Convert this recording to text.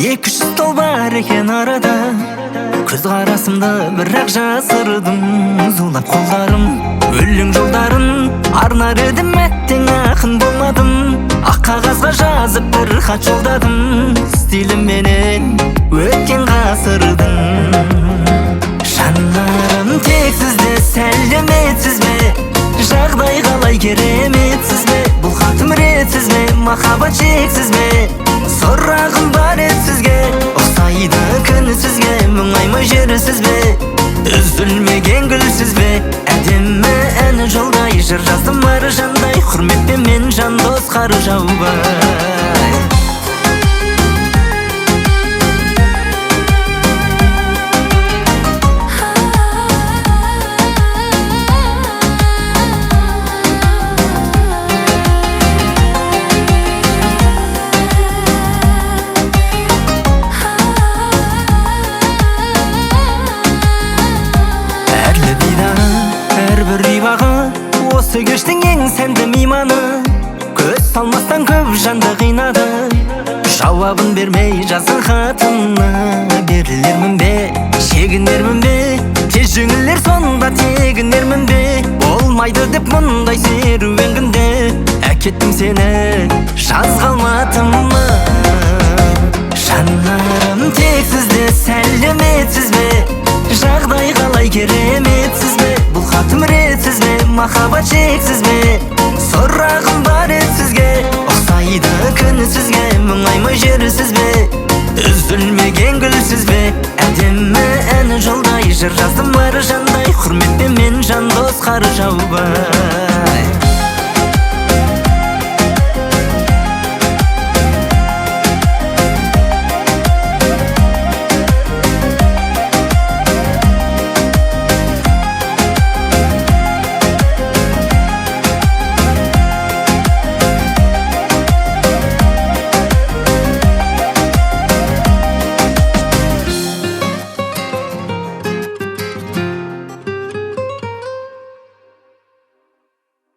200 стол бар екен арада, көз қарасымды бірақ жасырдым. Зулап қолдарым өлең жолдарын арнар едім, әттең ақын болмадым. Ақ қағазға жазып бір хат жолдадым, стилімменен өткен ғасырдың. Жанарым тек сізде, сәлеметсіз бе? Жағдай қалай, кереметсіз бе? Бұл хатым ретсіз бе? Махаббат шексіз бе? Сұрағым бар еді сізге, ұқсайды күн сізге. Мұңаймай жүрсіз бе? Үзілмеген гүлсіз бе? Әдемі әні жолдай, жыр жаздым ары жандай. Құрметпен мен жан дос қары жаубай. Әрбір рибағы осы кештің ең сәнді мейманы. Көз салмастан көп жанды қинады, жауабын бермей жазған хатына. Берілермін бе, шегінермін бе? Тез жеңілер сонда тегінермін бе? Болмайды деп мұндай серуен күнде, әкеттім сені жазға алмадым мы? Жанарым тек сізде, сәлеметсіз бе? Жағдай қалай, кереметсіз бе? Бұл хатым ретсіз бе? Махаббат шексіз бе?